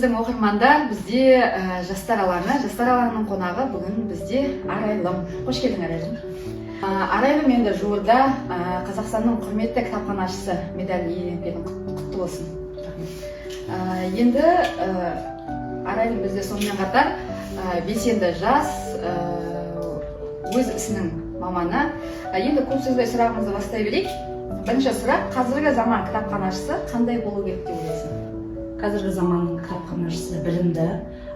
біздің оқырмандар, бізде жастар алаңының қонағы бүгін бізде Арайлым. Қош келдің, Арайлым. Арайлым енді жуырда Қазақстанның құрметті кітапханашысы медалін иеленген, құтты болсын. Енді Арайлым бізде сонымен қатар белсенді жас, өз ісінің маманы. Енді көп сөзбен сұрағымызды бастай берейік. Бірінші сұрақ, қазіргі заман кітапханашысы қандай болу керек деп ойлайсың? Қазіргі заманның кітапханашысы білімді,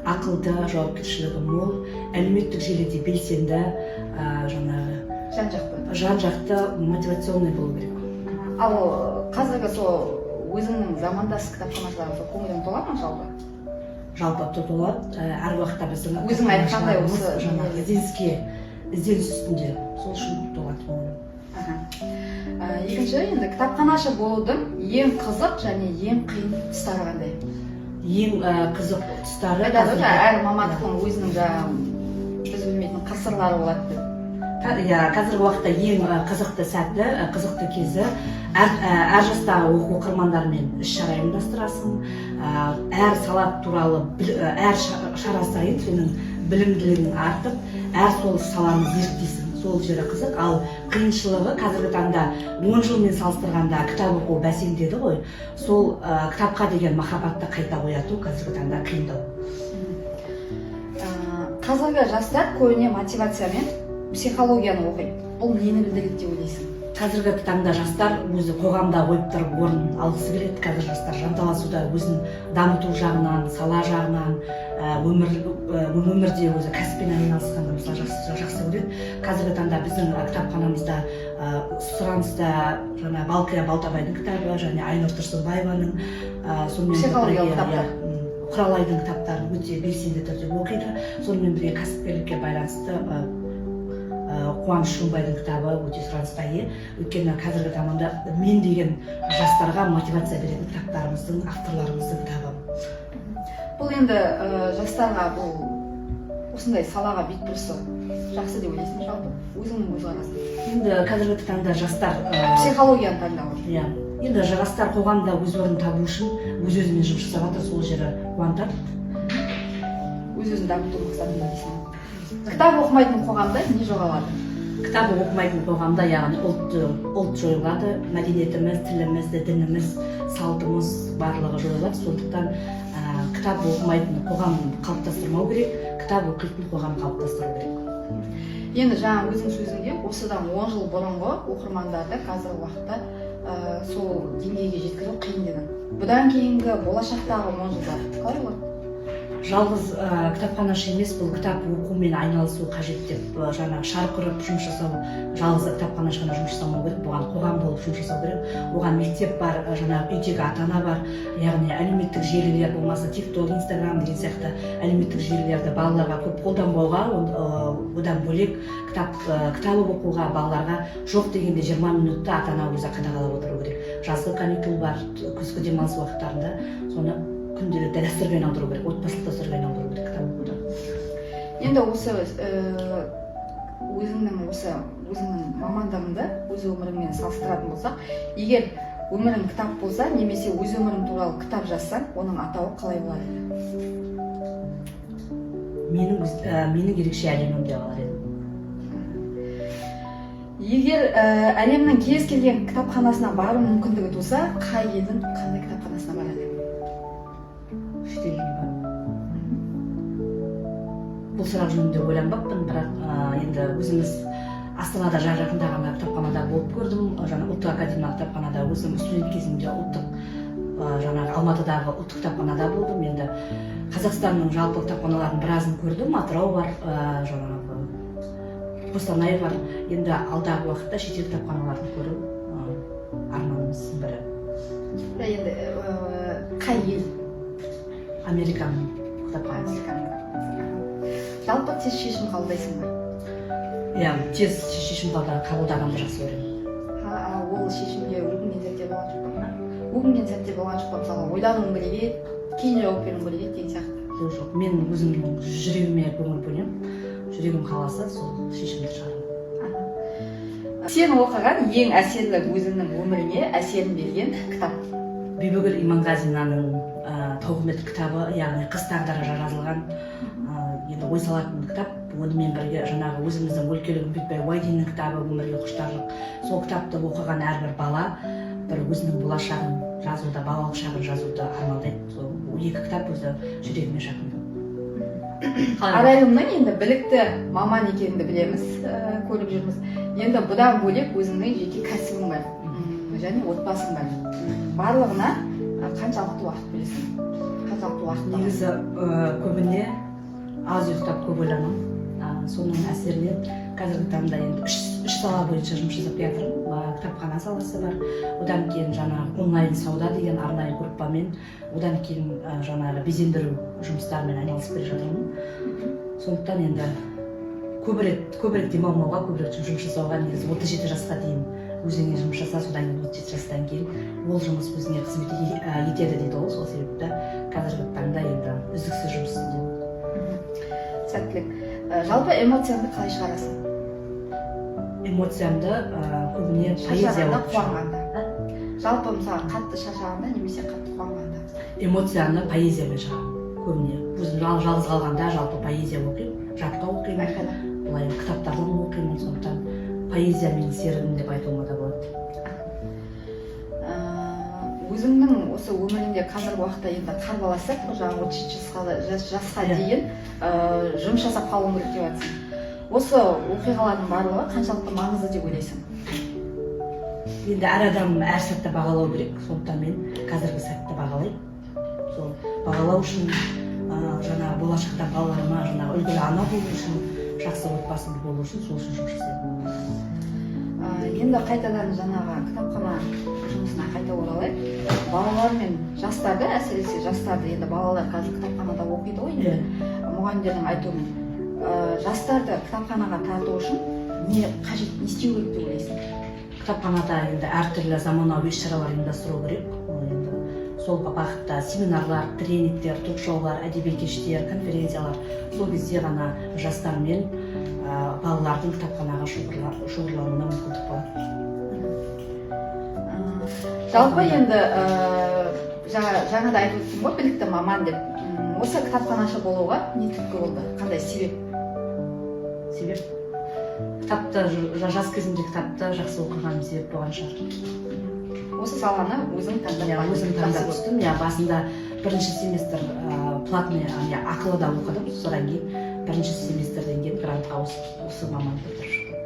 ақылды, жауапкершілігі мол, әлеуметтік желіде белсенді, жан-жақты мотивационный болу керек. Ал қазіргі сол өзіңнің замандас кітапханашыларың көңілің тола ма жалпы? Жалпы толады. Әр уақытта біздің өзің айтқандай осы ізденіс үстінде, сол үшін толады көңілім. Екінші, енді кітапханашы болудың ең қызық және ең қиын тұстары қандай? Ең қызық тұстары әр мамандықтың өзінің біз білмейтін қыр-сырлары болады деп. Қазіргі уақытта ең қызықты сәті, қызықты кезі әр жастағы оқырмандармен іс-шара ұйымдастырасың. Әр сала туралы әр шара сайын сенің білімділігің артып, әр сол саланы зерттейсің. Сол жері қызық. Ал қиыншылығы қазіргі таңда 10 жылмен салыстырғанда кітап оқу бәсеңдеді ғой. Сол кітапқа деген махаббатты қайта ояту қазіргі таңда қиындау. Қазіргі жастар көбіне мотивациямен психологияны оқиды. Бұл нені білдіреді деп ойлайсың? Қазіргі таңда жастар өзі қоғамда ойып тұрып орнын алғысы келеді. Қазір жастар жанталасуда өзін дамыту жағынан, сала жағынан, өмірде өзі кәсіппен айналысқанды мысалы жақсы көреді. Қазіргі таңда біздің кітапханамызда сұраныста Балқия Балтабайдың кітабы және Айнұр Тұрсынбаеваның психологиялық кітаптар, Құралайдың кітаптарын өте белсенді түрде оқиды. Сонымен бірге кәсіпкерлікке байланысты Қуаныш Шумбайдың кітабы өте сұранысқа ие. Өйткені қазіргі заманда мен деген жастарға мотивация беретін кітаптарымыздың, авторларымыздың кітабы. Бұл енді жастарға бұл осындай салаға бет бұрысы жақсы деп ойлайсың жалпы? Өзіңнің көзқарасың? Енді қазіргі таңда жастар психологияны таңдап отыр. Иә. Енді жастар қоғамда өз орнын табу үшін өз-өзімен жұмыс жасап жатыр, сол жері қуантады. Өз-өзін дамыту мақсатында дейсің. Кітап оқымайтын қоғамда не жоғалады? Кітап оқымайтын қоғамда, яғни ұлт жойылады, мәдениетіміз, тіліміз, дініміз, салтымыз барлығы жойылады. Сондықтан кітап оқымайтын қоғам қалыптастырмау керек, кітап оқитын қоғам қалыптастыру керек. Енді жаңа өзің сөзіңде осыдан 10 жыл бұрынғы оқырмандарды қазіргі уақытта сол деңгейге жеткізу қиын дедің. Бұдан кейінгі болашақтағы 10 жылдар қалай болады? Жалғыз кітапханашы емес, бұл кітап оқумен айналысу қажет деп шарқ ұрып жұмыс жасау, жалғыз кітапханашы ғана жұмыс жасамау керек, бұған қоғам болып жұмыс жасау керек. Оған мектеп бар, үйдегі ата-ана бар, яғни әлеуметтік желілер болмаса TikTok, Instagram деген сияқты әлеуметтік желілерді балаларға көп қолданбауға, одан бөлек кітап оқуға балаларға жоқ дегенде 20 минутта ата-ана өзі қадағалап отыру керек. Жазғы каникул бар, күзгі демалыс уақыттарында соны күнделікті дәстүрге айналдыру керек, отбасылық дәстүрге айналдыру керек кітап оқуды. Енді өзіңнің мамандығыңды өз өміріңмен салыстыратын болсақ, егер өмірің кітап болса, немесе өз өмірің туралы кітап жазсаң, оның атауы қалай болады? Менің ерекше әлемім деп алар едім. Егер әлемнің кез келген кітапханасына бару мүмкіндігі туса, қай елдің қандай кітапханасына барады? Бұл сұрақ жөнінде ойланбаппын, бірақ енді өзіміз Астанада жақында ғана кітапханада болып көрдім. Ұлттық академиялық кітапханада өзім студент кезімде Алматыдағы ұлттық кітапханада болдым. Енді Қазақстанның жалпы кітапханаларын біразын көрдім. Атырау бар, Қостанай бар. Енді алдағы уақытта шетел кітапханаларын көру арманымыздың бірі. Енді қай ел? Американың кітапханасы. Жалпы тез шешім қабылдайсың ба? Иә, тез шешім қабылдағанды жақсы көремін. Ол шешімге өкінген сәтте болған жоқ па? Өкінген сәтте болған жоқ па? Мысалы, ойлануым керек еді, кейін жауап беруім керек еді деген сияқты. Жоқ, мен өзімнің жүрегіме көңіл бөлемін. Жүрегім қаласа, сол шешімді шығарамын. Сен оқыған ең әсерлі өзіңнің өміріңе әсерін берген кітап? Бибігүл Иманғазинаның тауқымет кітабы, яғни қыз тағдыры жазылған енді ой салатын кітап. Онымен бірге жаңағы өзіміздің өлкелігін бүйтпей Уайдиннің кітабы өмірге құштарлық. Сол кітапты оқыған әрбір бала бір өзінің болашағын жазуда, балалық шағын жазуды армандайды. Сол екі кітап өзі жүрегіме жақын. Арайлымның енді білікті маман екенін білеміз, көріп жүрміз. Енді бұдан бөлек өзіңнің жеке кәсібің бар және отбасың бар. Барлығына қаншалықты уақыт бөлесің? Қаншалықты уақыт? Негізі көбіне аз ұйықтап көп ойланамын. Соның әсерінен қазіргі таңда енді үш сала бойынша жұмыс жасап жатырмын. Кітапхана саласы бар, одан кейін жаңағы онлайн сауда деген арнайы группамен, одан кейін жаңағы безендіру жұмыстарымен айналысып келе жатырмын. Сондықтан енді көбірек демалмауға, көбірек жұмыс жасауға, негізі 37 жасқа дейін өзіңе жұмыс жаса, содан кейін 37 жастан кейін ол жұмыс өзіңе қызмет етеді дейді ол. Сол себепті қазіргі таңда енді үздіксіз жұмыс істеймін. Сәттілік. Жалпы эмоцияңды қалай шығарасың? Эмоциямды көбіне поэзия оқып қуанғанда. Жалпы мысалы қатты шаршағанда немесе қатты қуанғанда. Эмоцияны поэзиямен шығарамын. Көбіне өзім жалғыз қалғанда жалпы поэзия оқимын, жатқа оқимын, былай кітаптардан оқимын. Сондықтан поэзиямен серігім деп айтуыма да болады. Өзіңнің осы өмірінде қазіргі уақытта енді қарбаласақ, жаңағы 37 жасқа дейін жұмыс жасап қалуың керек деп жатсың. Осы оқиғалардың барлығы қаншалықты маңызды деп ойлайсың? Енді әр адам әр сәтті бағалау керек. Сондықтан мен қазіргі сәтті бағалаймын. Сол бағалау үшін жаңағы болашақта балаларыма жаңағы үлгілі ана болу үшін, жақсы отбасында болу үшін сол үшін жұмыс жасаймын. Енді қайтадан жаңағы кітапхана жұмысына қайта оралайық. Балалар мен жастарды, әсіресе жастарды, енді балалар қазір кітапханада оқиды ғой, мұғалімдердің айтуымен. Жастарды кітапханаға тарту үшін не қажет, не істеу керек деп ойлайсың? Кітапханада енді әртүрлі заманауи іс-шаралар ұйымдастыру керек. Енді сол бағытта семинарлар, тренингтер, ток-шоулар, әдеби кештер, конференциялар, сол кезде ғана жастар мен балалардың кітапханаға шоғырлануына мүмкіндік болады. Жалпы енді жаңада айтып өттім ғой, білікті маман деп. Осы кітапханашы болуға не түрткі болды? Қандай себеп? Себеп кітапты, жас кезімде кітапты жақсы оқығаным себеп болған шығар. Осы саланы өзің таңдап түстім. Басында бірінші семестр платный ақылыда оқыдым, содан кейін бірінші семестрден кейін грантқа осы мамандықты бітіріп шықтым.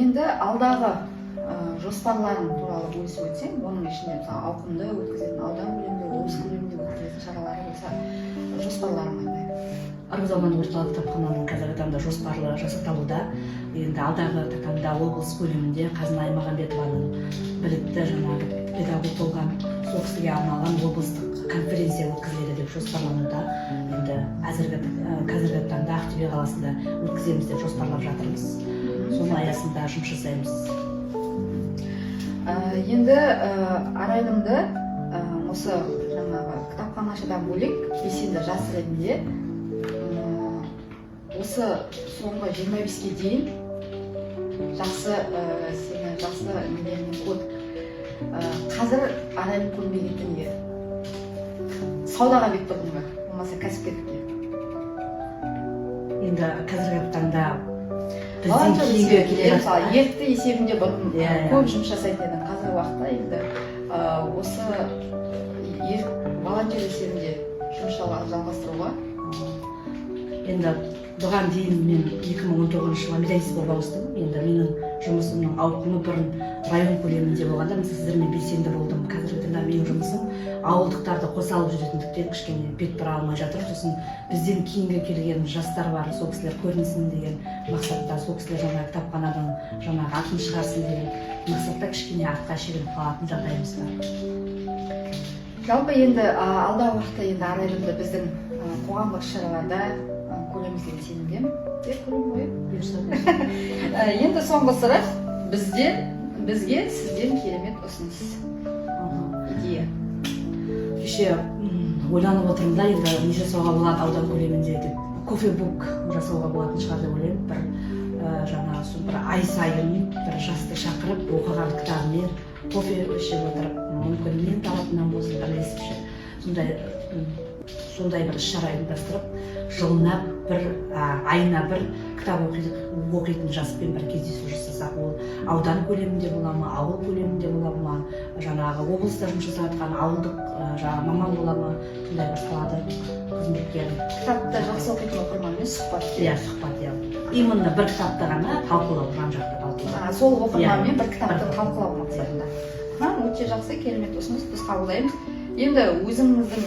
Енді алдағы жоспарларың туралы бөлісіп өтсең, оның ішінде мысалы ауқымды өткізетін, аудан көлемінде, облыс көлемінде өткізетін шаралары болса, жоспарларың қандай? Ырғыз аудандық орталық кітапхананың қазіргі таңда жоспарлы жасақталуда. Енді алдағы таңда облыс көлемінде Қазына Аймағамбетованың білікті жаңағы педагог болған, сол кісіге арналған облыстық конференция өткізіледі деп жоспарлануда. Енді қазіргі таңда Ақтөбе қаласында өткіземіз деп жоспарлап жатырмыз. Соның аясында жұмыс жасаймыз. Енді Арайлымды осы жаңағы кітапханашыдан бөлек белсенді жас ретінде осы соңғы 25-ке дейін сені жақсы неден көрдік. Қазір Арайлым көрмей кеткенге саудаға бет бұрдың ба, болмаса кәсіпкерлікке? Енді қазіргі таңда ерікті есебінде бұрын көп жұмыс жасайтын едің. Қазіргі уақытта енді осы волонтер есебінде жұмыс жалғастыруға? Енді бұған дейін мен 2019 жылы медалист болып ауыстым. Енді менің жұмысымның ауқымы бұрын район көлемінде болғанда, мысалы сіздермен белсенді болдым. Қазіргі таңда менің жұмысым ауылдықтарды қоса алып жүретіндіктен кішкене бет бұра алмай жатыр. Сосын бізден кейінгі келген жастар бар, сол кісілер көрінсін деген мақсатта, сол кісілер жаңағы кітапханадан жаңағы атын шығарсын деген мақсатта кішкене артқа шегініп қалатын жағдайымыз бар. Жалпы енді алдағы уақытта енді Арайлымды біздің қоғамдық шараларда көреміз деген сенімдемін. Енді соңғы сұрақ, бізге сізден керемет ұсыныс, идея. Кеше ойланып отырмын да, енді не жасауға болады аудан көлемінде деп, кофе-бук жасауға болатын шығар деп ойлаймын. Бір ай сайын бір жасты шақырып оқыған кітабымен кофе ішіп отырып, мүмкін мен тарапынан болсын бірлесіп сондай бір іс-шара ұйымдастырып, жылына бір, айына бір кітап оқитын жаспен бір кездесу жасасақ, ол аудан көлемінде бола ма, ауыл көлемінде бола ма, жаңағы облыста жұмыс жасап жатқан ауылдық маман бола ма, сондай бір салада қызметкер. Кітапты жақсы оқитын оқырманмен сұхбат. Иә, сұхбат, иә. Именно бір кітапты ғана талқылау, жан-жақты талқылау. Сол оқырманмен бір кітапты талқылау мақсатында. Өте жақсы, керемет ұсыныс, біз қабылдаймыз. Енді өзіңіздің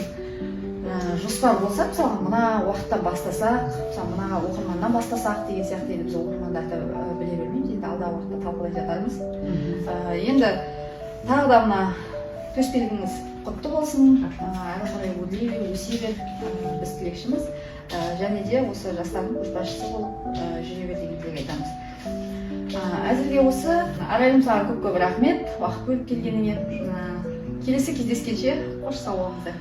жоспар болса, мысалы мына уақыттан бастасақ, мысалы мына оқырманнан бастасақ деген сияқты, енді біз оқырмандарды біле бермейміз, енді алдағы уақытта талқылай жатармыз. Енді тағы да мына төсбелгіңіз құтты болсын, әрі қарай өрлей өсе бер, біз тілекшіміз, және де осы жастардың көшбасшысы болып жүре бер деген тілек айтамыз. Әзірге осы, Арайлым, саған көп рахмет, уақыт бөліп келгеніңе. Келесі кездескенше қош сау болыңыздар.